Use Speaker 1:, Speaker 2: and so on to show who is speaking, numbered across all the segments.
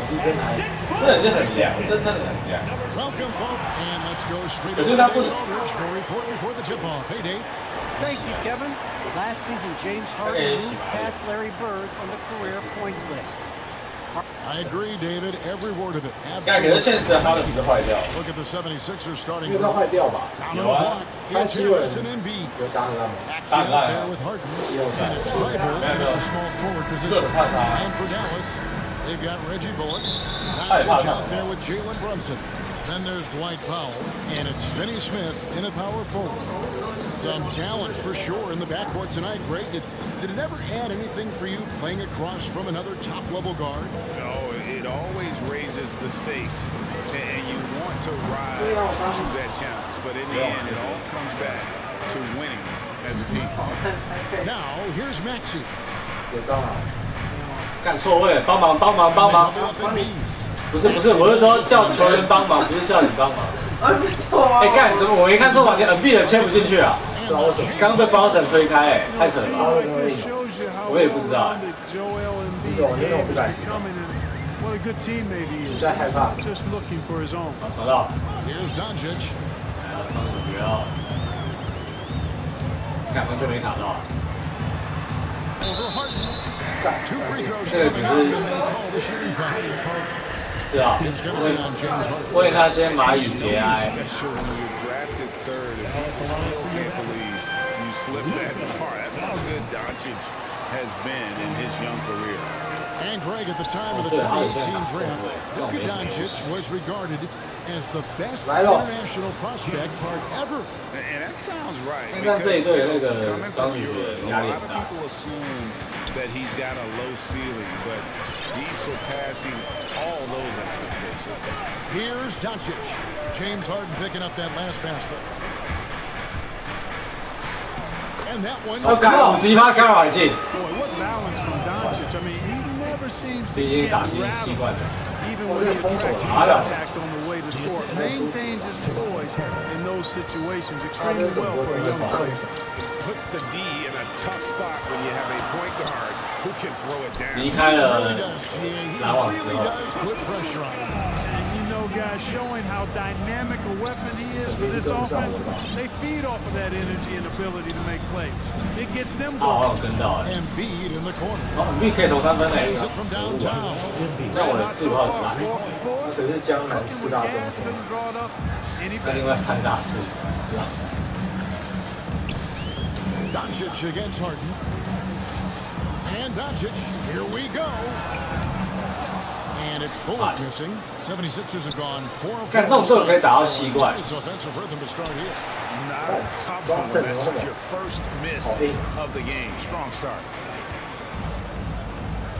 Speaker 1: 机真还真的就很凉，这真的很凉。
Speaker 2: Welcome, folks, and let's go straight
Speaker 1: 可
Speaker 2: to
Speaker 1: 是
Speaker 2: the
Speaker 1: 他不，
Speaker 2: Aldridge for a report before the tip-off. Hey, Dave.
Speaker 3: Thank you, Kevin. Last season, James Harden moved past Larry Bird on the career points list.
Speaker 2: I agree, David. Every word of it.
Speaker 1: 可是现实的哈登不是坏掉
Speaker 2: Look at the 76ers starting.
Speaker 4: 因为他坏掉吧？
Speaker 2: Down on the block. It's Harris and Embiid.
Speaker 4: 有打很烂吗？
Speaker 2: Actually out there with Harden. And it's Thybulle in a small forward position. And for Dallas, they've got Reggie Bullock. Doncic out there with Jalen Brunson. Then there's Dwight Powell, and it's Finney Smith in a power forward. Some challenge for sure in the backcourt tonight, Greg. Did it ever add anything for you playing across from another top-level guard?
Speaker 5: No, it always raises the stakes, and you want to rise to that challenge. But in the end, it all comes back to winning as a team.
Speaker 2: Now, here's Maxey.
Speaker 4: 有招啊！
Speaker 1: 干错位，帮忙！不是，我是说叫球员帮忙，不是叫你帮忙。
Speaker 6: 没错啊！
Speaker 1: 干，怎么我没看错吧？你 NB 的切不进去啊？刚刚被包成推开，太扯了吧！我也不知道。
Speaker 4: 你怎么那种不敢洗？
Speaker 7: What a good teammate he is.
Speaker 4: 你在害怕？
Speaker 7: Just looking for his own.
Speaker 1: 找到。
Speaker 2: Here's Doncic.
Speaker 1: 不要。干，完全没卡到。
Speaker 2: Over Harden. Two free throws.
Speaker 1: 这个只是。
Speaker 2: The shooting foul.
Speaker 1: 是啊，为那些蚂蚁节哀。
Speaker 5: That's how good Doncic has been in his young career.
Speaker 2: And Greg, at the time of the 2018 draft, Luka Doncic was regarded as the best international prospect ever.
Speaker 5: And that sounds right.
Speaker 1: 但这一队那个当局压力很大。
Speaker 5: That he's got a low ceiling, but he's surpassing all those expectations.
Speaker 2: Here's Doncic. James Harden picking up that last basket. And that one.
Speaker 1: 51%开环境。
Speaker 7: Boy, what balance from Doncic. I mean, he never seems to get rattled, even when he attracts contact on the way to score. Maintains his poise in those situations extremely well for a young player.
Speaker 5: Puts the D in a tough spot when you have a point guard who can throw it down.
Speaker 1: 离开了篮网之后。
Speaker 7: And you know, guys, showing how dynamic a weapon he is for this offense, they feed off of that energy and ability to make plays. It gets them going.
Speaker 1: 好，跟到。
Speaker 2: Embiid in the corner.
Speaker 1: Embiid 可以投3分嘞。
Speaker 2: From downtown.
Speaker 1: 这样我的4号是哪里？
Speaker 4: 可是江南4大中锋。
Speaker 1: 那另外3大4，知道。
Speaker 2: Doncic against Harden. And Doncic, here we go. And it's Bullock missing. 76ers have gone 4 of 4.
Speaker 1: 干这种时候可以打到7冠。
Speaker 2: Offensive rhythm to start here.
Speaker 5: Not a compliment. That's your first miss of the game. Strong start.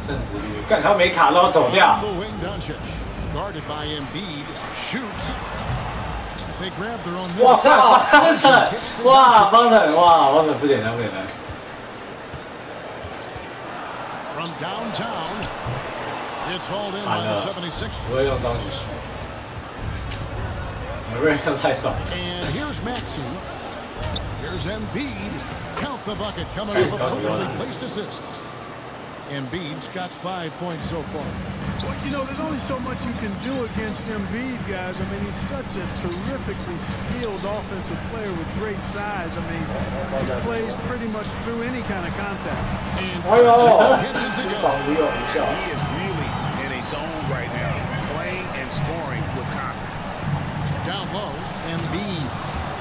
Speaker 1: 正直率，干他没卡到走掉。
Speaker 2: The wing Doncic, guarded by Embiid, shoots. They grab their own.
Speaker 1: 哇操！方程，哇，方程不简单，不简单。
Speaker 2: From downtown, it's hauled in by the 76ers.
Speaker 1: 不会用张宇旭，有个人用太少。
Speaker 2: And here's Maxey. Here's Embiid. Count the bucket coming up with a perfectly placed assist. Embiid's got 5 points so far.
Speaker 7: Well, you know, there's only so much you can do against Embiid, guys. I mean, he's such a terrifically skilled offensive player with great size. I mean, he plays pretty much through any kind of contact.
Speaker 2: And
Speaker 4: gets
Speaker 2: it to go.
Speaker 5: He is really in a zone right now, playing and scoring with confidence.
Speaker 2: Down low, Embiid.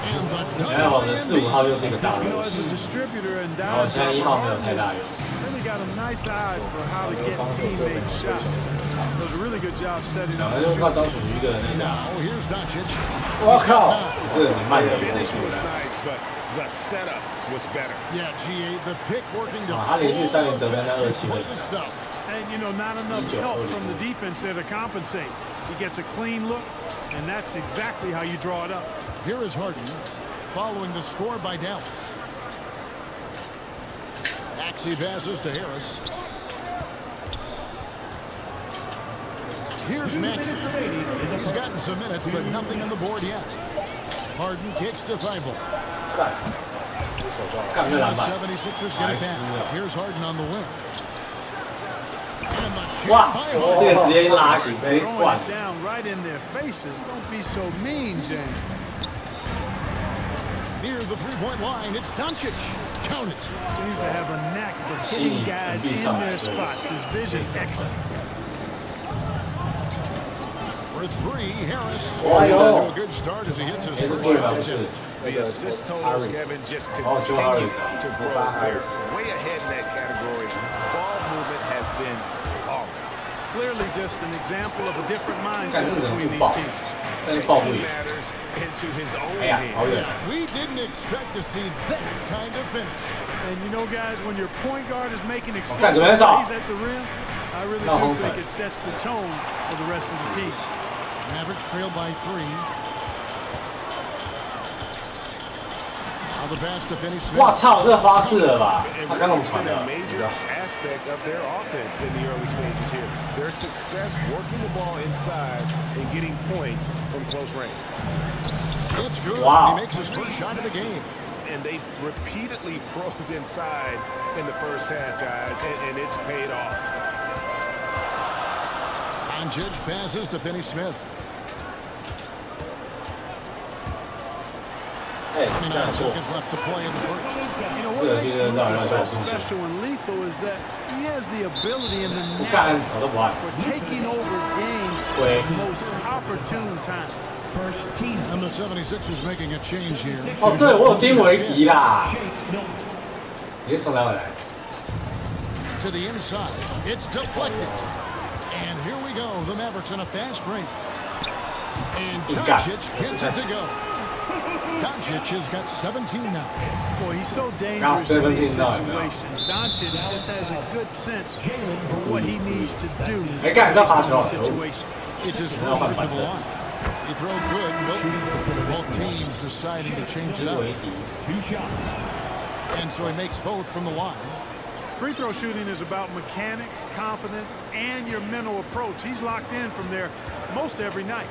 Speaker 2: And the
Speaker 1: 然后我的4、5号又是一个大优势，
Speaker 7: distributor and
Speaker 1: 然后现在1号没有太大优势。
Speaker 7: really got a nice eye for how to get teammate shots. Does a really good job setting up.
Speaker 1: 就靠张楚瑜一个人那个。
Speaker 2: now here's Doncic.
Speaker 4: 我靠！
Speaker 1: 这很慢的一个
Speaker 5: Finish
Speaker 1: 球
Speaker 5: was
Speaker 1: 员。
Speaker 5: nice, but the setup was better.
Speaker 2: Yeah, GA, the pick working to
Speaker 1: 他连续3连得分，那2-7分。
Speaker 7: And, you know, not enough help from the defense there to compensate. He gets a clean look, and that's exactly how you draw it up.
Speaker 2: Here is Harden, following the score by Dallas. Maxey passes to Harris. Here's Maxey. He's gotten some minutes, but nothing on the board yet. Harden kicks to Thybulle.
Speaker 1: 干没篮板。
Speaker 2: 76ers get it back. Here's Harden on the wing. And the here by Hart.
Speaker 1: 这个直接拉起飞
Speaker 7: Throwing
Speaker 1: 灌
Speaker 7: it。down right in their faces. Don't be so mean, James.
Speaker 2: Near the three-point line, it's Doncic. Count it.
Speaker 7: Seems to have a knack for hitting guys in their spots. His vision excellent.
Speaker 2: For three, Harris.
Speaker 4: Why,
Speaker 2: To a good start as he hits his first shot attempt.
Speaker 5: The assist totals, Kevin, just continue to grow. They're way ahead in that category. Ball movement has been flawless.
Speaker 7: Clearly just an example of a different mindset between these teams.
Speaker 5: Taking matters into his own hands.
Speaker 2: We didn't expect to see that kind of finish.
Speaker 7: And you know, guys, when your point guard is making explosive plays at the rim, I really do think it sets the tone for the rest of the team.
Speaker 2: Mavericks trail by 3. Now the pass to Finney Smith.
Speaker 1: 哇操，这花式了吧？他刚刚传的。
Speaker 5: major aspect of their offense in the early stages here. Their success working the ball inside and getting points from close range.
Speaker 2: It's good.
Speaker 1: Wow.
Speaker 2: He makes his first shot of the game.
Speaker 5: And they've repeatedly probed inside in the first half, guys, and it's paid off.
Speaker 2: Doncic passes to Finney Smith. 29 seconds left to play in the first.
Speaker 7: You know what makes him so special and lethal is that he has the ability and the knack for taking over games at the most opportune time.
Speaker 2: And the 76ers making a change here.
Speaker 1: 哦，对，我有丁维迪啦。你从哪里来？
Speaker 2: To the inside. It's deflected. And here we go. The Mavericks in a fast break. And Doncic gets it to go. Doncic has got 17 now.
Speaker 7: Boy, he's so dangerous in these situations. Doncic just has a good sense for what he needs to do in this situation.
Speaker 2: It's his first trip to the line. He throws good. Both teams deciding to change it up. And so he makes both from the line.
Speaker 7: Free throw shooting is about mechanics, confidence, and your mental approach. He's locked in from there most every night.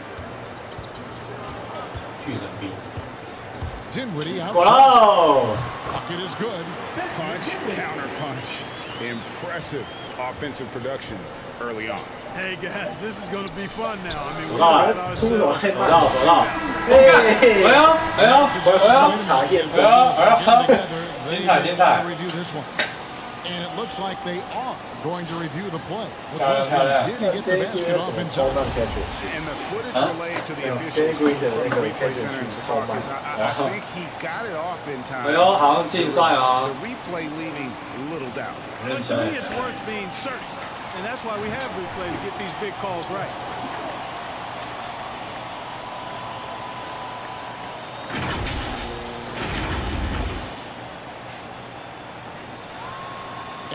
Speaker 2: Dinwiddie out.
Speaker 1: Wow!
Speaker 2: Bucket is good.
Speaker 5: Punch, counter punch. Impressive offensive production early on.
Speaker 7: Hey guys, this is going to be fun now. I mean,
Speaker 1: 走到，走到，走到。哎呦，哎呦，哎呦，
Speaker 4: 查验证。
Speaker 1: 精彩，精彩。
Speaker 2: And it looks like they are going to review the play. The question, did he get the basket off in time?
Speaker 5: And the footage relayed to the officials from the replay center in Secaucus, I think he got it off in time.
Speaker 1: 哎呦，好像竞赛啊。
Speaker 5: The replay leaving little doubt.
Speaker 7: But to me, it's worth being certain. And that's why we have replay to get these big calls right.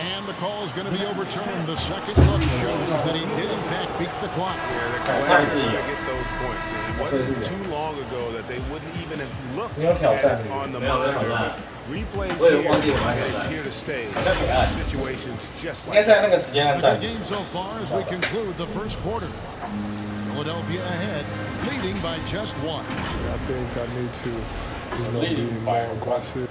Speaker 2: And the call is going to be overturned. The second look shows that he did, in fact, beat the clock.
Speaker 5: Yeah, they're glad to get those points. It wasn't too long ago that they wouldn't even have looked at it on the monitor. Replays here, and it's here to stay. Situations just like that.
Speaker 2: A good game so far as we conclude the first quarter. Philadelphia ahead, leading by just 1.
Speaker 6: I think I need to be more aggressive.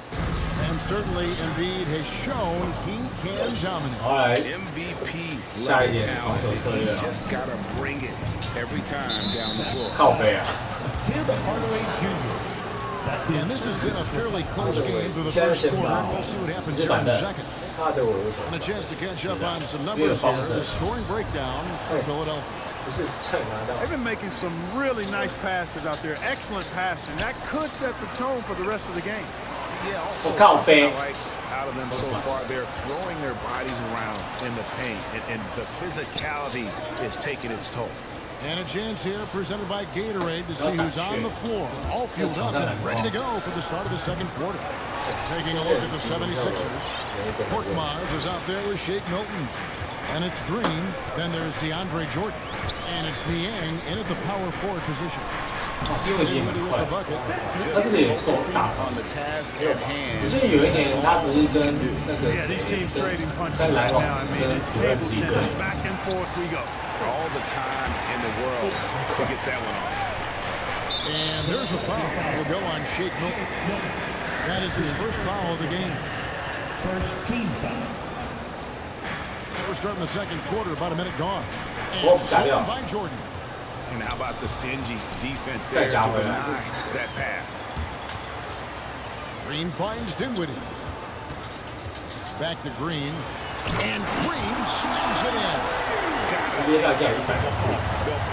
Speaker 2: And certainly Embiid has shown he can dominate.
Speaker 1: All right.
Speaker 5: MVP level talent. He's just got to bring it every time down the floor.
Speaker 1: 靠背啊。
Speaker 2: And this has been a fairly close game through the first quarter. We'll see what happens here in the second. And a chance to catch up on some numbers here. The scoring breakdown for Philadelphia.
Speaker 7: They've been making some really nice passes out there. Excellent passing. That could set the tone for the rest of the game.
Speaker 5: Yeah, also something I like out of them so far, they're throwing their bodies around in the paint, and the physicality is taking its toll.
Speaker 2: And a chance here presented by Gatorade to see who's on the floor, all fueled up and ready to go for the start of the second quarter. Taking a look at the 76ers. Korkmaz is out there with Shake Milton. And it's Green. Then there's DeAndre Jordan. And it's Niang in at the power forward position.
Speaker 1: 因为也很快，他这个也受大伤。我记得有一年他不是跟那个跟篮网跟主任一个。
Speaker 5: All the time in the world to get that one off.
Speaker 2: And there's a foul. Will go on Shake Milton. That is his first foul of the game.
Speaker 8: First team foul.
Speaker 2: start in the second quarter, about a minute gone.
Speaker 1: Oh,
Speaker 2: And stolen by Jordan.
Speaker 5: And how about the stingy defense there to deny that pass?
Speaker 2: Green finds Dinwiddie. Back to Green. And Green slams it in.
Speaker 5: They'll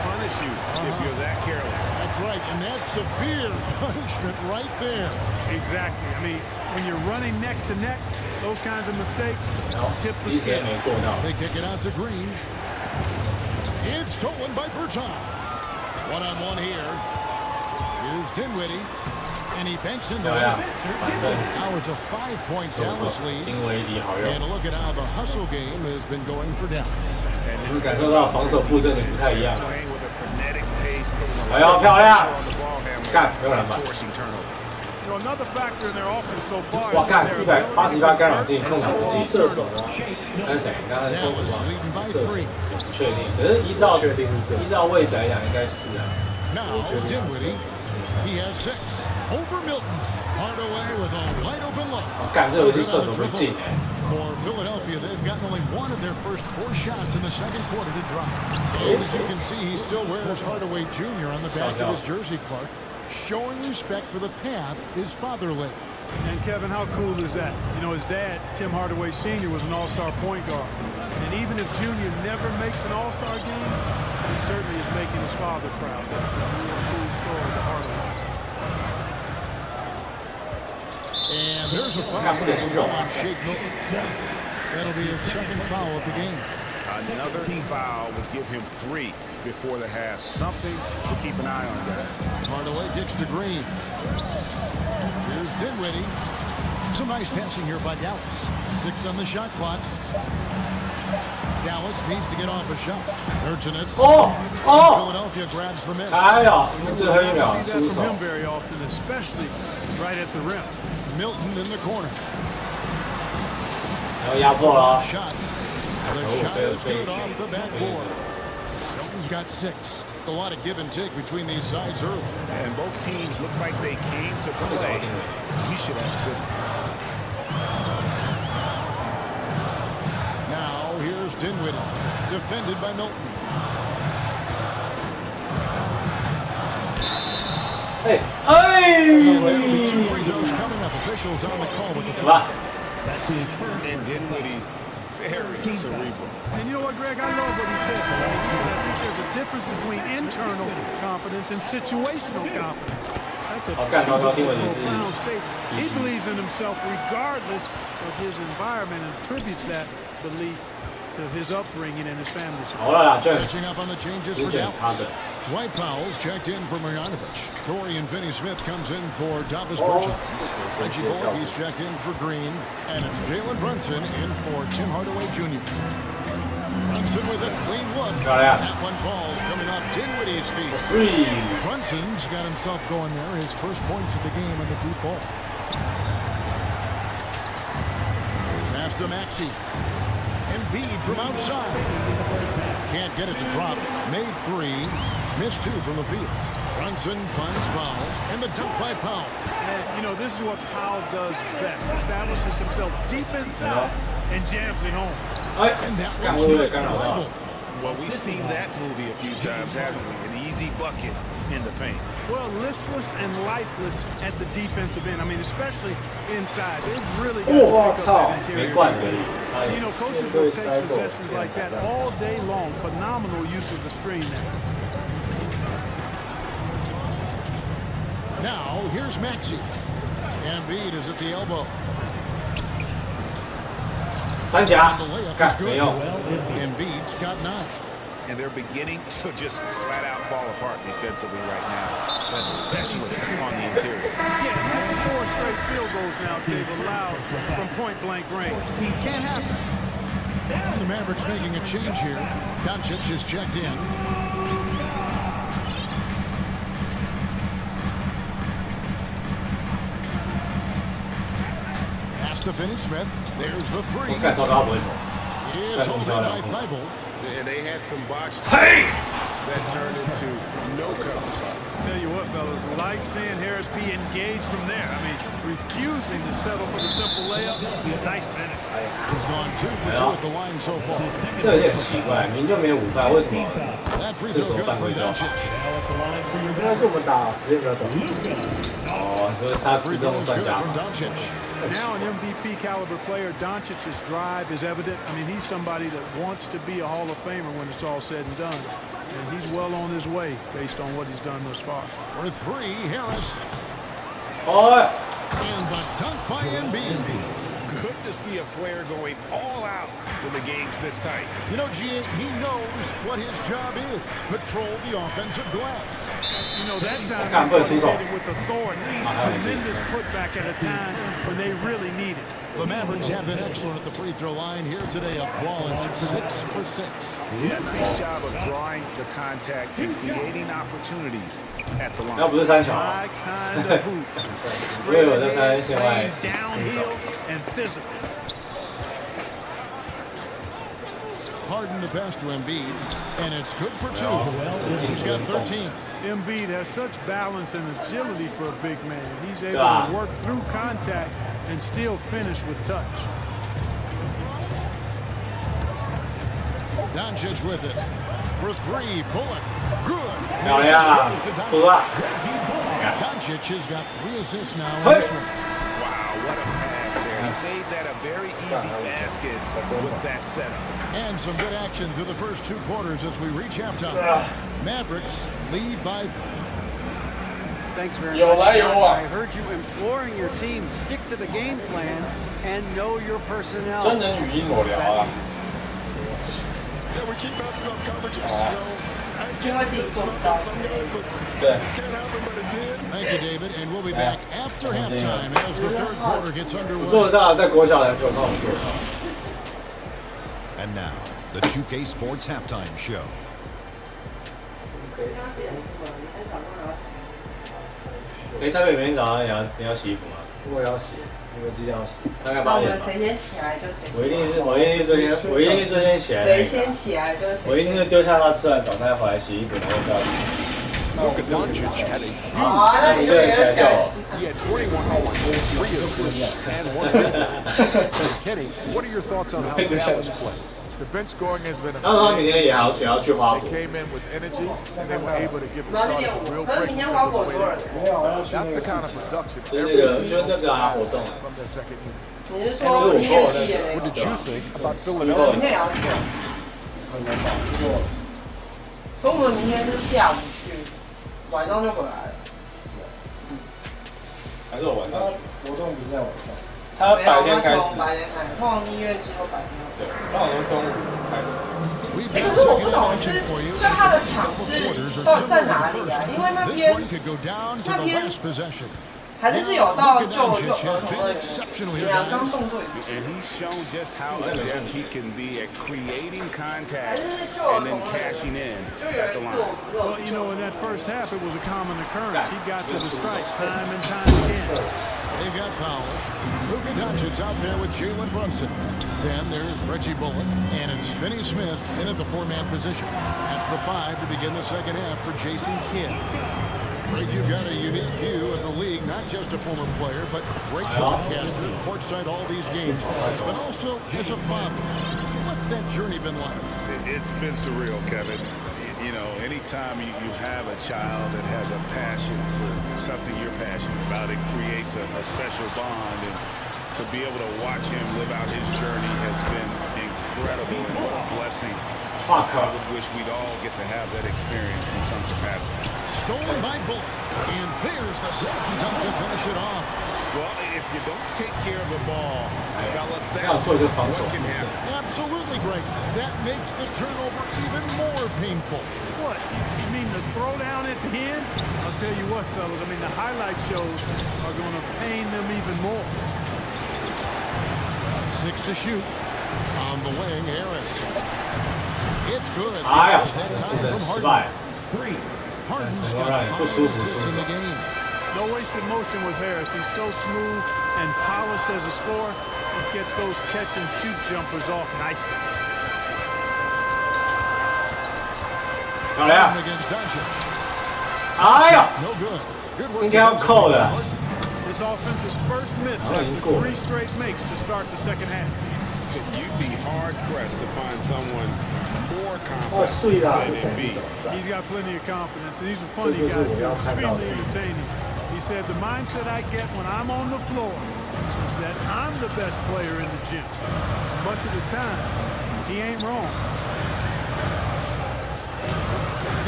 Speaker 5: punish you if you're that careless.
Speaker 2: That's right, and that's severe punishment right there.
Speaker 7: Exactly. I mean, when you're running neck to neck, those kinds of mistakes tip the scale.
Speaker 2: They kick it out to Green. It's stolen by Bertans. One-on-one here. Here's Dinwiddie. And he banks into it. Now it's a 5-point Dallas lead. And a look at how the hustle game has been going for Dallas.
Speaker 1: 感受到防守布阵也不太一样。哎呦，漂亮！干，没有篮板。哇，干188干扰进，控场不进，射手吗？那是谁？你刚才说什么？射手？不确定，可是依照位置来讲，应该是啊。
Speaker 2: Now Dinwiddie, he has 6 over Milton. Hardaway with a wide open look.
Speaker 1: 干，这游戏射手不进哎。
Speaker 2: For Philadelphia, they've gotten only one of their first 4 shots in the second quarter to drop. And as you can see, he still wears Hardaway Jr. on the back of his jersey, Clark. Showing respect for the path is fatherly.
Speaker 7: And Kevin, how cool is that? You know, his dad, Tim Hardaway Sr., was an all-star point guard. And even if Junior never makes an all-star game, he certainly is making his father proud. That's a real cool story to Hardaway.
Speaker 2: And there's a foul on Shake Milton. That'll be his second foul of the game.
Speaker 5: Another foul would give him 3 before the half. Something to keep an eye on, guys.
Speaker 2: Hardaway kicks to Green. Here's Dinwiddie. Some nice passing here by Dallas. 6 on the shot clock. Dallas needs to get off a shot. Urchinus. Philadelphia grabs the miss.
Speaker 1: 哎呀，最后一秒
Speaker 7: See that from him very often, especially right at the rim.
Speaker 2: Milton in the corner.
Speaker 1: 要压迫了。
Speaker 2: Shot. The shot is good off the backboard. Milton's got 6. A lot of give and take between these sides early.
Speaker 5: And both teams look like they came to play. We should have good.
Speaker 2: Now here's Dinwiddie, defended by Milton.
Speaker 1: Hey,
Speaker 2: And there will be 2 free throws coming up. Officials on the call with the foul.
Speaker 5: And Dinwiddie's very cerebral.
Speaker 7: And you know what, Greg? I love what he said. He said, I think there's a difference between internal confidence and situational confidence. That's a profound statement. He believes in himself regardless of his environment and attributes that belief to his upbringing and his family.
Speaker 2: Catching up on the changes for Dallas. Dwight Powell's checked in for Marjanovic. Dorian Finney-Smith comes in for Davis Bertans. Reggie Bullock, he's checked in for Green. And it's Jalen Brunson in for Tim Hardaway Jr. Brunson with a clean look. That one falls coming off Dinwiddie's feet. Brunson's got himself going there. His first points of the game in the deep ball. Pass to Maxey. Embiid from outside. Can't get it to drop. Made 3. Missed 2 from the field. Brunson finds Powell. And the dunk by Powell.
Speaker 7: And, you know, this is what Powell does best. Establishes himself deep inside and jams it home.
Speaker 2: And that one's no rival.
Speaker 5: Well, we've seen that movie a few times, haven't we? An easy bucket in the paint.
Speaker 7: Well, listless and lifeless at the defensive end. I mean, especially inside. They've really got to pick up that interior. You know, coaches will take possessions like that all day long. Phenomenal use of the screen there.
Speaker 2: Now, here's Maxey. Embiid is at the elbow.
Speaker 1: 三甲，
Speaker 2: 干，
Speaker 1: 没用。
Speaker 2: Embiid's got 9.
Speaker 5: And they're beginning to just flat out fall apart defensively right now, especially on the interior.
Speaker 7: Yeah, 4 straight field goals now they've allowed from point-blank range. Can't happen.
Speaker 2: And the Mavericks making a change here. Doncic is checked in. Pass to Finney-Smith. There's the 3. It's only by Thibault.
Speaker 5: And they had some box that turned into no coverage.
Speaker 7: Tell you what, fellas, like seeing Harris be engaged from there. I mean, refusing to settle for the simple layup. Nice finish.
Speaker 2: He's gone 2 for 2 at the line so far.
Speaker 1: 这有点奇怪，明明就没有5犯，为什么
Speaker 2: That free throw good from Doncic.
Speaker 4: 应该是我们打时间比较短。
Speaker 1: 哦，所以他自动算加。
Speaker 7: Now an MVP caliber player, Doncic's drive is evident. I mean, he's somebody that wants to be a Hall of Famer when it's all said and done. And he's well on his way based on what he's done thus far.
Speaker 2: For 3, Harris.
Speaker 1: 哦，
Speaker 2: And the dunk by Embiid.
Speaker 5: Good to see a player going all out when the game's this tight.
Speaker 2: You know, G8, he knows what his job is. Patrol the offensive glass.
Speaker 7: You know, that time he hit it with authority. Tremendous putback at a time when they really need it.
Speaker 2: The Mavericks have been excellent at the free throw line here today. A flawless 6 for 6.
Speaker 5: Yeah, nice job of drawing the contact and creating opportunities at the line.
Speaker 1: 那不是3球。
Speaker 7: My kind of hoop.
Speaker 1: 我以为在3线外。
Speaker 7: Downhill and physical.
Speaker 2: Harden the pass to Embiid, and it's good for 2. He's got 13.
Speaker 7: Embiid has such balance and agility for a big man. He's able to work through contact and still finish with touch.
Speaker 2: Doncic with it. For 3, Bullock. Good.
Speaker 1: Oh, yeah.
Speaker 2: Doncic has got 3 assists now in this one.
Speaker 5: Wow, what a pass there. He made that a very easy basket with that setup.
Speaker 2: And some good action through the first 2 quarters as we reach halftime. Mavericks lead by...
Speaker 3: Thanks very much. I heard you imploring your team stick to the game plan and know your personnel.
Speaker 1: 真人语音我聊啊。
Speaker 6: Yeah, we keep messing up coverages. You know, I can't mess up on some guys, but it can't happen, but it did.
Speaker 2: Thank you, David. And we'll be back after halftime as the 3rd quarter gets underway.
Speaker 1: 做得到，在国小来说，那我做得到。
Speaker 8: And now, the 2K Sports Halftime Show.
Speaker 1: 蔡北每天早上你要洗衣服吗？
Speaker 4: 我要洗，你们即将要洗。
Speaker 1: 大概8点。
Speaker 9: 谁先起来就谁。
Speaker 1: 我一定是最先起来。
Speaker 9: 谁先起来就谁。
Speaker 1: 我一定是丢下他吃完早餐回来洗衣服，然后不要洗。
Speaker 9: 好，那你就起来叫我。
Speaker 10: He had 21 points, 3 assists, and 1 goal. Kenny, what are your thoughts on how Dallas played?
Speaker 6: The bench scoring has been
Speaker 1: 然后他明天也要去花博。
Speaker 6: They came in with energy and they were able to give the start a real break.
Speaker 9: 可是明天花博多少人？
Speaker 6: That's the kind of production
Speaker 1: 就那个活动。
Speaker 6: from their second unit.
Speaker 9: 你是说音乐季的那
Speaker 10: What
Speaker 9: 个？
Speaker 10: did you think about
Speaker 9: 我明
Speaker 10: Philadelphia?
Speaker 9: 天也要去。可我们明天是下午去，晚上就回来了。
Speaker 4: 是啊。
Speaker 1: 还是我晚上去？
Speaker 4: 活动不是在晚上。
Speaker 1: 他白天开始。
Speaker 9: 白天开始，通常音乐季都白天。
Speaker 1: 对，通常都中午开始。
Speaker 9: 可是我不懂是，就他的场是到底在哪里啊？因为那边还是有到就两刚动作。
Speaker 5: And he's shown just how adept he can be at creating contact and then cashing in at the line.
Speaker 7: Well, you know, in that first half, it was a common occurrence. He got to the strike time and time again.
Speaker 2: They've got Powell. Luka Doncic out there with Jalen Brunson. Then there's Reggie Bullock, and it's Finney Smith in at the 4-man position. That's the 5 to begin the second half for Jason Kidd. Greg, you've got a unique view of the league, not just a former player, but great broadcaster, courtside all these games, but also as a father. What's that journey been like?
Speaker 5: It's been surreal, Kevin. You know, anytime you have a child that has a passion for something you're passionate about, it creates a special bond. And to be able to watch him live out his journey has been incredible and what a blessing. I would wish we'd all get to have that experience in some capacity.
Speaker 2: Stolen by Bullock, and there's the second dunk to finish it off.
Speaker 5: Well, if you don't take care of the ball, fellas, that's what can happen.
Speaker 2: Absolutely, Greg. That makes the turnover even more painful.
Speaker 7: What? You mean the throwdown at the end? I'll tell you what, fellas. I mean, the highlight shows are going to pain them even more.
Speaker 2: 6 to shoot. On the wing, Harris. It's good.
Speaker 1: It's
Speaker 2: that time from Harden. Harden's got 5 assists in the game.
Speaker 7: No wasted motion with Harris. He's so smooth and polished as a scorer. He gets those catch and shoot jumpers off nicely.
Speaker 1: 漂亮！
Speaker 2: against Doncic.
Speaker 1: 哎呀，
Speaker 2: No good. Good work.
Speaker 1: 应该要扣的。
Speaker 7: His offense's first miss after 3 straight makes to start the second half.
Speaker 5: You'd be hard-pressed to find someone more confident than Embiid.
Speaker 7: He's got plenty of confidence, and he's a funny guy, too. Extremely entertaining. He said, the mindset I get when I'm on the floor is that I'm the best player in the gym. Much of the time, he ain't wrong.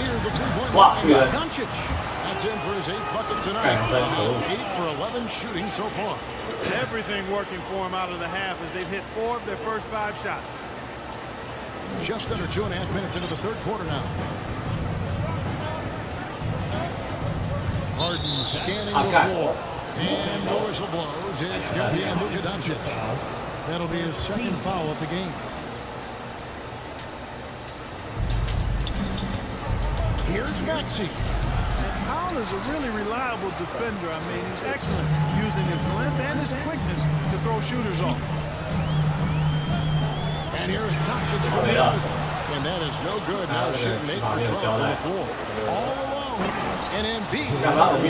Speaker 2: Here, the three-point line. Doncic. That's in for his 8th bucket tonight. 8 for 11 shooting so far.
Speaker 7: Everything working for him out of the half as they've hit 4 of their first 5 shots.
Speaker 2: Just under 2.5 minutes into the third quarter now. Harden scanning the floor. And the whistle blows. It's going to be on Luka Doncic. That'll be his second foul of the game. Here's Maxey.
Speaker 7: Powell is a really reliable defender. I mean, he's excellent using his length and his quickness to throw shooters off.
Speaker 2: And here's Doncic from the other. And that is no good. Now shooting 8 for 12 on the floor. All alone. And Embiid.
Speaker 5: You love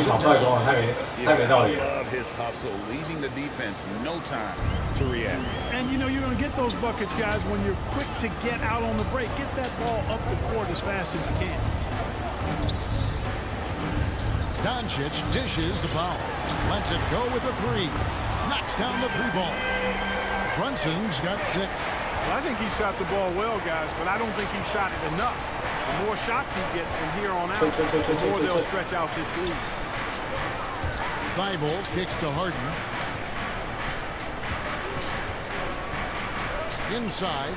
Speaker 5: his hustle, leaving the defense no time to react.
Speaker 7: And, you know, you're going to get those buckets, guys, when you're quick to get out on the break. Get that ball up the court as fast as you can.
Speaker 2: Doncic dishes the foul. Lets it go with a 3. Knocks down the 3-ball. Brunson's got 6.
Speaker 7: Well, I think he shot the ball well, guys, but I don't think he shot it enough. The more shots he gets from here on out, the more they'll stretch out this lead.
Speaker 2: Thibault kicks to Harden. Inside.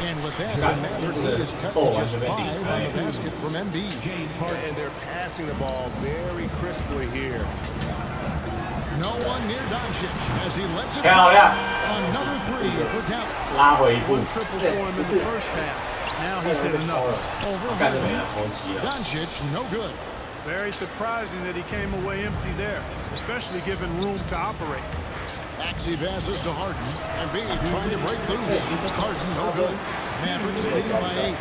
Speaker 2: And with that, the Maverick lead is cut to just 5 on the basket from Embiid.
Speaker 5: And they're passing the ball very crisply here.
Speaker 2: No one near Doncic as he lets it fly. Another 3 for Dallas.
Speaker 1: 拉回一步。
Speaker 7: One triple for him in the first half. Now he's hit another.
Speaker 2: Over Doncic, no good.
Speaker 7: Very surprising that he came away empty there, especially given room to operate.
Speaker 2: Maxey passes to Harden. Embiid trying to break loose. Harden, no good. Mavericks leading by 8.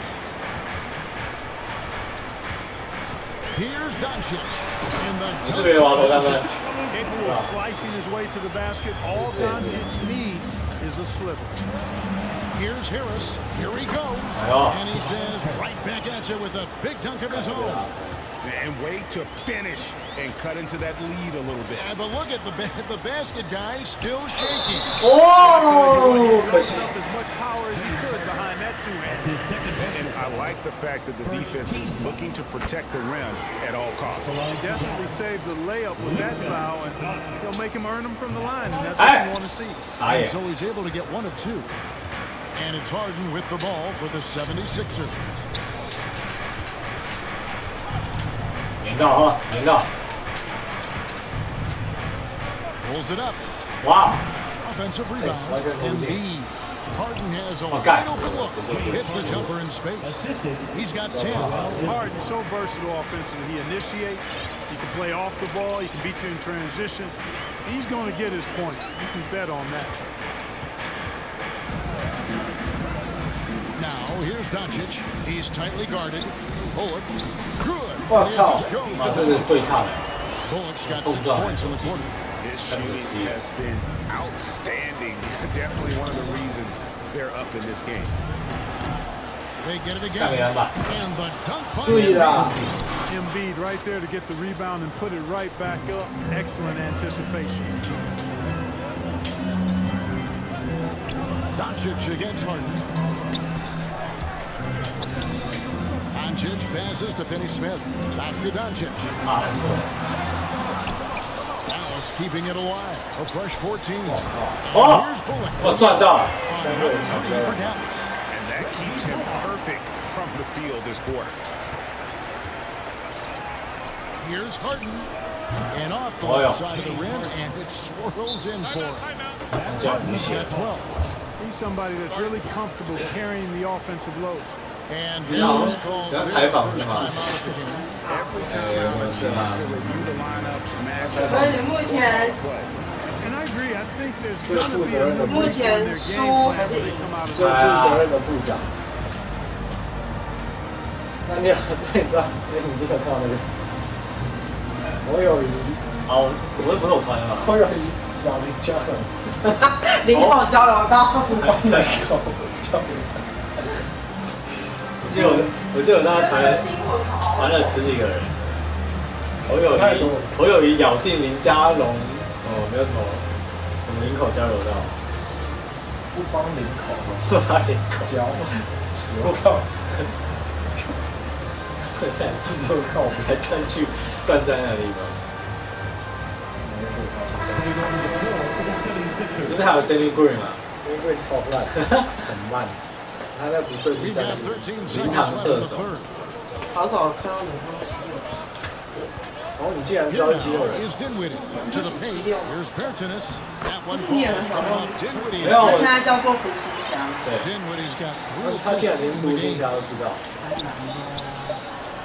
Speaker 2: Here's Doncic. In the
Speaker 7: capable of slicing his way to the basket. All Doncic needs is a sliver.
Speaker 2: Here's Harris. Here he goes. And he says right back at you with a big dunk of his own.
Speaker 5: And wait to finish and cut into that lead a little bit.
Speaker 2: Yeah, but look at the basket guy still shaking.
Speaker 1: Oh!
Speaker 7: Up as much power as he could behind that 2-hand.
Speaker 5: And I like the fact that the defense is looking to protect the rim at all costs.
Speaker 7: He definitely saved the layup with that foul, and he'll make him earn them from the line, and that's what you want to see.
Speaker 2: And so he's able to get 1 of 2. And it's Harden with the ball for the 76ers.
Speaker 1: 连到啊，连到。
Speaker 2: Pulls it up.
Speaker 1: Wow.
Speaker 2: Offensive rebound. Embiid. Harden has a wide open look. Hits the jumper in space. He's got 10.
Speaker 7: Harden so versatile offensively. He initiates. He can play off the ball. He can beat you in transition. He's going to get his points. You can bet on that.
Speaker 2: Now here's Doncic. He's tightly guarded. Bullock. Good.
Speaker 1: 我操！啊，这个对抗。
Speaker 2: Bullock's got 6 points in the quarter.
Speaker 5: His shooting has been outstanding. Definitely one of the reasons they're up in this game.
Speaker 2: They get it again. And the dunk by
Speaker 7: Embiid right there to get the rebound and put it right back up. Excellent anticipation.
Speaker 2: Doncic against Harden. Doncic passes to Finney-Smith. Back to Doncic. Dallas keeping it alive. A fresh 14.
Speaker 1: Oh!
Speaker 2: Here's Bullock.
Speaker 1: 我赚到了。
Speaker 2: Another 3 for Dallas.
Speaker 5: And that keeps him perfect from the field this quarter.
Speaker 2: Here's Harden. And off the left side of the rim, and it swirls in for him. Harden's got 12.
Speaker 7: He's somebody that's really comfortable carrying the offensive load.
Speaker 2: And Dallas calls their first time out of the game.
Speaker 5: Every time out of the game, they review the lineups, matchups.
Speaker 7: And I agree. I think there's going to be a movement in their game plan when they come out of the
Speaker 4: 那你知道，你真的看到那个侯友宜？
Speaker 1: 哦，不是我传的吗？
Speaker 4: 侯友宜咬林佳龙，
Speaker 9: 林口交流道。
Speaker 4: 林口交流道。我记得我那传了10几个人。侯友宜咬定林佳龙，没有什么林口交流道。不帮林口，不帮林口交，我靠！这才去之后看我们还站去站在那地方。不是还有 Danny Green 吗 ？Danny Green 超烂，很慢，他那不设计战术，灵堂射手。
Speaker 9: 好少看到你看16。
Speaker 4: 哦，你竟然知道16人？
Speaker 9: 你也很少用。
Speaker 4: 没有，
Speaker 9: 现在叫做独行侠。
Speaker 4: 对，他竟然连独行侠都知道。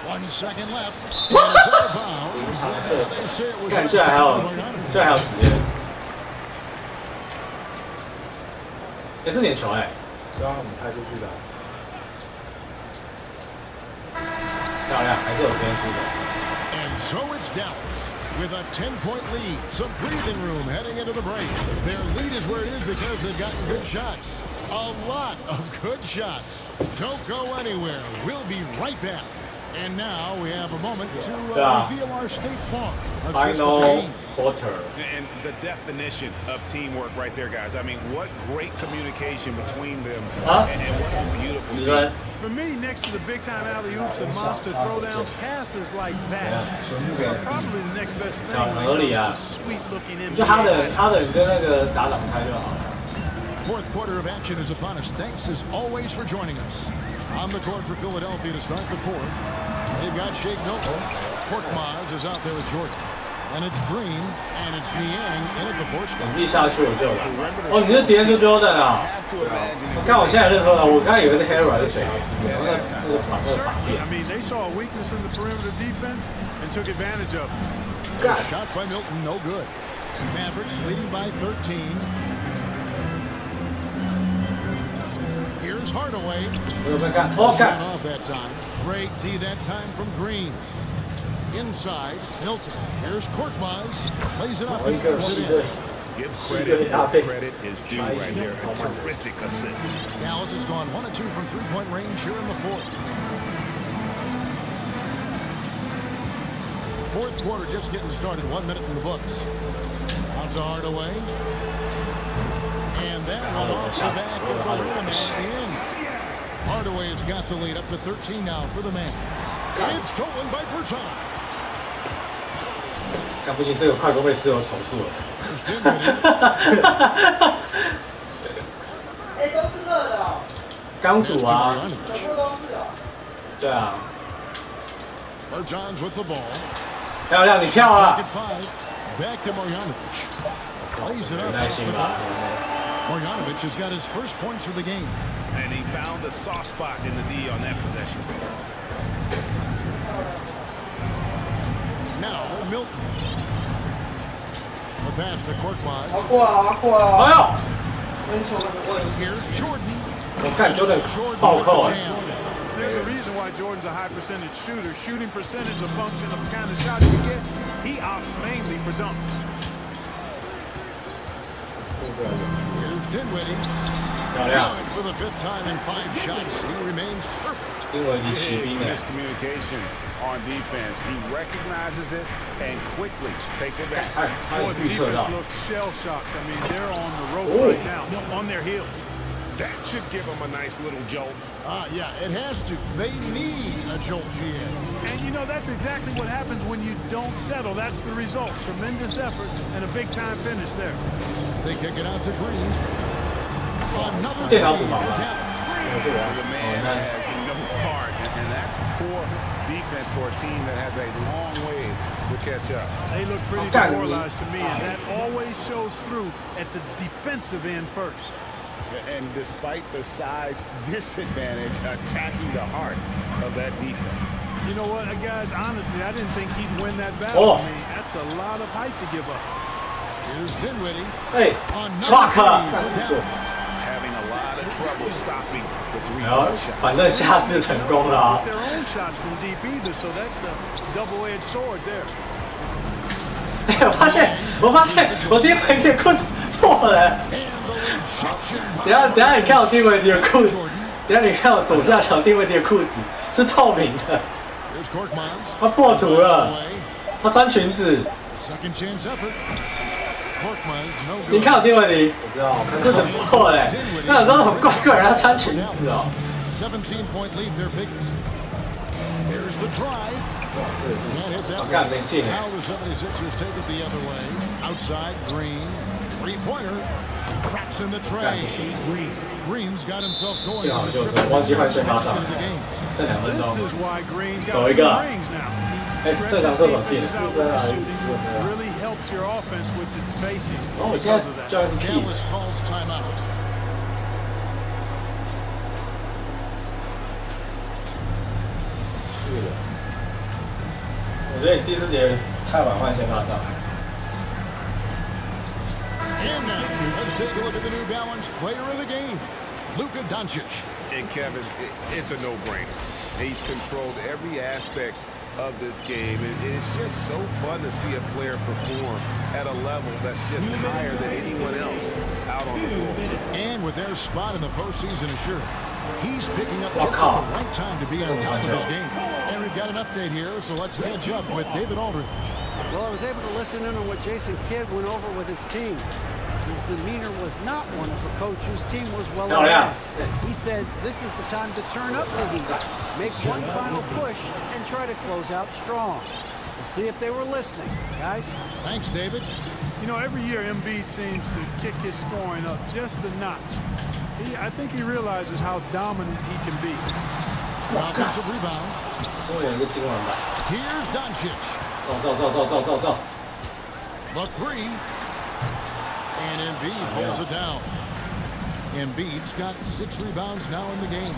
Speaker 4: 灵堂射手，看居然还有时间。也是点球哎，就让我们开出去的。漂亮，还是有时间出手。
Speaker 2: And so it's Dallas with a 10-point lead. Some breathing room heading into the break. Their lead is where it is because they've gotten good shots. A lot of good shots. Don't go anywhere. We'll be right back. And now we have a moment to reveal our State Farm
Speaker 4: final quarter.
Speaker 5: And the definition of teamwork right there, guys. I mean, what great communication between them, and what a beautiful team.
Speaker 7: For me, next to the big-time alley-oops and monster throwdowns, passes like that are probably the next best thing.
Speaker 4: 合理啊，就他的跟那个打挡拆就好了。
Speaker 2: Fourth quarter of action is upon us. Thanks as always for joining us. On the court for Philadelphia to start the fourth. They've got Shake Milton. Korkmaz is out there with Jordan. And it's Green, and it's Niang in at the fourth spot.
Speaker 4: 一下去我就有了。哦，你是DeAndre Jordan 啊？我看我现在认出来，我刚才以为是 Harrell 是谁？那是反面。
Speaker 7: I mean, they saw a weakness in the perimeter defense and took advantage of it.
Speaker 2: Shot by Milton, no good. Mavericks leading by 13. Here's Hardaway. Off that time. Great D that time from Green. Inside, Milton. Here's Korkmaz. Plays it up and puts it in.
Speaker 5: Give credit where credit is due right there. A terrific assist.
Speaker 2: Dallas has gone 1 of 2 from three-point range here in the fourth. Fourth quarter just getting started. 1 minute in the books. Out to Hardaway. And that one off the back of the rim and in. Hardaway has got the lead up to 13 now for the Mavs. It's stolen by Berton.
Speaker 4: 看不行，这个快攻被适合手术了。
Speaker 9: 哎，都是热的哦。
Speaker 4: 刚煮啊。
Speaker 9: 全部都是哦。
Speaker 4: 对啊。
Speaker 2: Bertans with the ball.
Speaker 4: 漂亮，你跳啊！
Speaker 2: Back to Marjanovic. Plays it up.
Speaker 4: 耐心吧。
Speaker 2: Marjanovic has got his first points of the game.
Speaker 5: And he found the soft spot in the D on that possession.
Speaker 2: Now Milton. The pass to Korkmaz.
Speaker 9: 过了。
Speaker 4: 哎呦！
Speaker 2: Here's Jordan.
Speaker 4: 我看 Jordan 暴扣哎。
Speaker 7: There's a reason why Jordan's a high percentage shooter. Shooting percentage is a function of the kind of shots you get. He opts mainly for dunks.
Speaker 2: Here's Dinwiddie. Good for the 5th time in 5 shots. He remains perfect.
Speaker 5: Miscommunication on defense. He recognizes it and quickly takes it back.
Speaker 7: Boy, the defense looks shell-shocked. I mean, they're on the ropes right now, on their heels.
Speaker 5: That should give them a nice little jolt.
Speaker 2: Yeah, it has to. They need a jolt, GM.
Speaker 7: And you know, that's exactly what happens when you don't settle. That's the result. Tremendous effort and a big-time finish there.
Speaker 2: They kick it out to Green. Another three for Dallas.
Speaker 5: The man has no heart, and that's poor defense for a team that has a long way to catch up.
Speaker 7: They look pretty demoralized to me, and that always shows through at the defensive end first.
Speaker 5: And despite the size disadvantage, attacking the heart of that defense.
Speaker 7: You know what, guys, honestly, I didn't think he'd win that battle. I mean, that's a lot of height to give up.
Speaker 2: Here's Dinwiddie.
Speaker 4: Hey,
Speaker 2: Chaka.
Speaker 5: Having a lot of trouble stopping the
Speaker 4: 3-point shot. 反正下次成功了啊。
Speaker 7: Their own shots from deep either, so that's a double-edged sword there.
Speaker 4: 我发现我第一回的裤子破了。等下你看我第一回的裤子，等下你看我左下角第一回的裤子是透明的，他破图了，他穿裙子。你看我第一回的，我知道，裤子破嘞，那有时候很怪怪，人家穿裙子哦。
Speaker 2: Here's the drive. And hit that one. Now the 76ers take it the other way. Outside, Green. Three-pointer. Traps in the tray. Green's got himself going on the triple.
Speaker 4: This
Speaker 7: is why Green's got rings now. Really helps your offense with its spacing because of that.
Speaker 2: Dallas calls timeout.
Speaker 4: 我觉得你第4节太晚换先发上。
Speaker 2: And now, let's take a look at the New Balance player of the game, Luka Doncic.
Speaker 5: And Kevin, it's a no-brainer. He's controlled every aspect of this game. It's just so fun to see a player perform at a level that's just higher than anyone else out on the floor.
Speaker 2: And with their spot in the postseason assured, he's picking up just at the right time to be on top of his game. And we've got an update here, so let's catch up with David Aldridge.
Speaker 3: Well, I was able to listen in on what Jason Kidd went over with his team. His demeanor was not one of a coach whose team was well ahead. He said this is the time to turn up the heat, make one final push, and try to close out strong. We'll see if they were listening, guys.
Speaker 2: Thanks, David.
Speaker 7: You know, every year Embiid seems to kick his scoring up just a notch. I think he realizes how dominant he can be.
Speaker 2: Offensive rebound. Here's Doncic. The three. And Embiid pulls it down. Embiid's got 6 rebounds now in the game.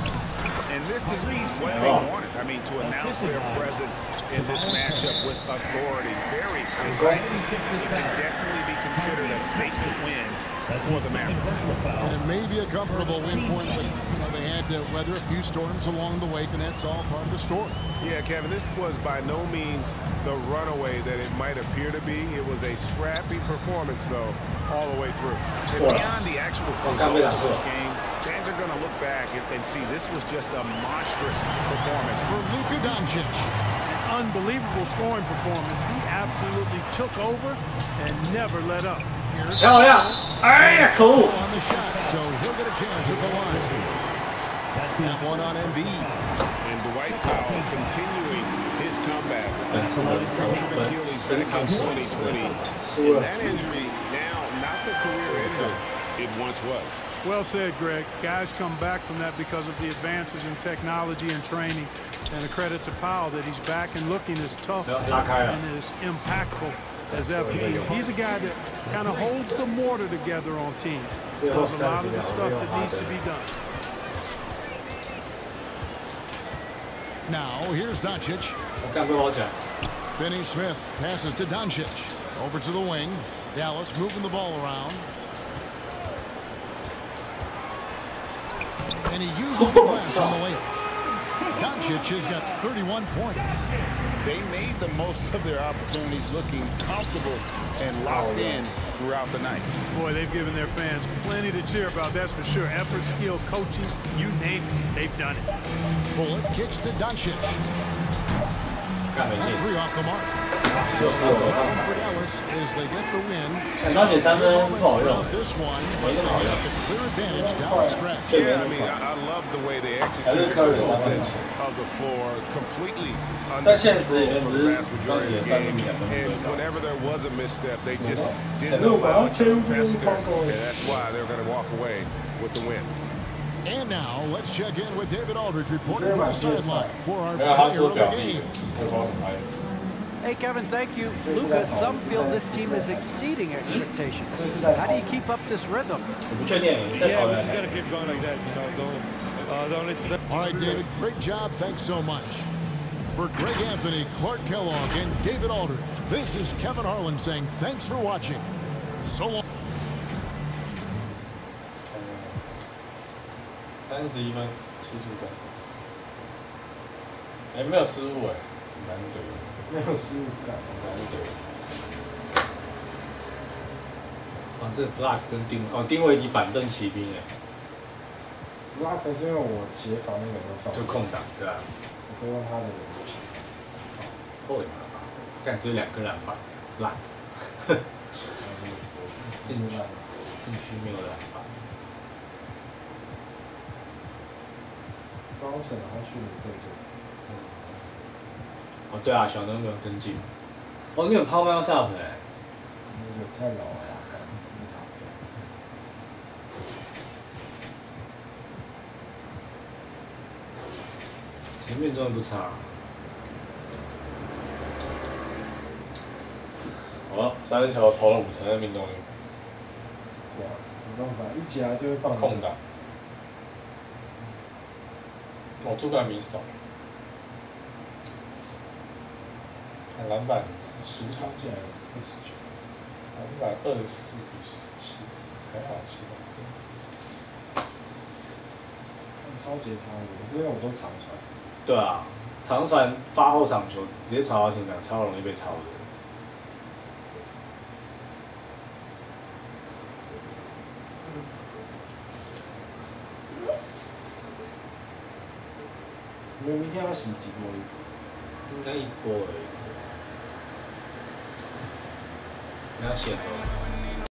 Speaker 5: And this is what they wanted. I mean, to announce their presence in this matchup with authority. Very decisive. It can definitely be considered a statement win for the Mavericks.
Speaker 2: And it may be a comfortable win for them, but they had to weather a few storms along the way, and that's all part of the story.
Speaker 5: Yeah, Kevin, this was by no means the runaway that it might appear to be. It was a scrappy performance, though, all the way through. And beyond the actual result of this game, fans are going to look back and see this was just a monstrous performance
Speaker 2: for Luka Doncic.
Speaker 7: An unbelievable scoring performance. He absolutely took over and never let up.
Speaker 4: Oh, yeah. Cool.
Speaker 2: On the shot, so he'll get a chance at the line. That one on Embiid.
Speaker 5: And Dwight Powell continuing his comeback. Ruptured Achilles back in 2020. And that injury now not the career ender it once was.
Speaker 7: Well said, Greg. Guys come back from that because of the advances in technology and training. And a credit to Powell that he's back and looking as tough and as impactful as ever. He's a guy that kind of holds the mortar together on teams. Does a lot of the stuff that needs to be done.
Speaker 2: Now, here's Doncic. Finney Smith passes to Doncic. Over to the wing. Dallas moving the ball around. And he uses the glass on the layup. Doncic has got 31 points.
Speaker 11: They made the most of their opportunities, looking comfortable and locked in throughout the night.
Speaker 7: Boy, they've given their fans plenty to cheer about, that's for sure. Effort, skill, coaching, you name it, they've done it.
Speaker 2: Bullock kicks to Doncic. And 3 off the mark. So for Dallas as they get the win. This one, but they have the clear advantage down the stretch.
Speaker 5: Yeah, I mean, I love the way they executed both ends of the floor, completely under control for the vast majority of the game. And whenever there was a misstep, they just didn't allow it to fester. And that's why they're going to walk away with the win.
Speaker 2: And now, let's check in with David Aldridge reporting from the sideline for our player of the game.
Speaker 3: Hey, Kevin, thank you. Lucas, some feel this team is exceeding expectations. How do you keep up this rhythm?
Speaker 12: Yeah, we just got to keep going like that, don't listen.
Speaker 2: All right, David, great job. Thanks so much. For Greg Anthony, Clark Kellogg, and David Aldridge, this is Kevin Harlan saying thanks for watching. So long.
Speaker 1: 31分，75分。哎，没有失误哎，难得。
Speaker 13: 没有失误感，
Speaker 1: 难得。啊，这 Black 跟丁威迪板凳骑兵哎。
Speaker 13: Black 是因为我协防那个都放。
Speaker 1: 就空档，对吧？
Speaker 13: 我都用他的游戏。
Speaker 1: 后卫嘛，但只有2个篮板，烂。禁区没有篮板。
Speaker 13: 高省好像去年对这。
Speaker 1: 哦，对啊，小灯没有跟进。哦，你有抛猫下盆哎？
Speaker 13: 那个太老了呀，
Speaker 1: 前面真的不差。哦，3分球投了5成的命中率。
Speaker 13: 哇，没办法，一起来就会放
Speaker 1: 空档。我助攻比少。篮板输场
Speaker 13: 竟然是29，
Speaker 1: 篮板24比17，还好7分。
Speaker 13: 超级差的，是因为我都长传。
Speaker 1: 对啊，长传发后场球直接传到前场，超容易被抄的。
Speaker 13: 你们明天要洗几波衣服？
Speaker 1: 应该1波而已。你要洗多少？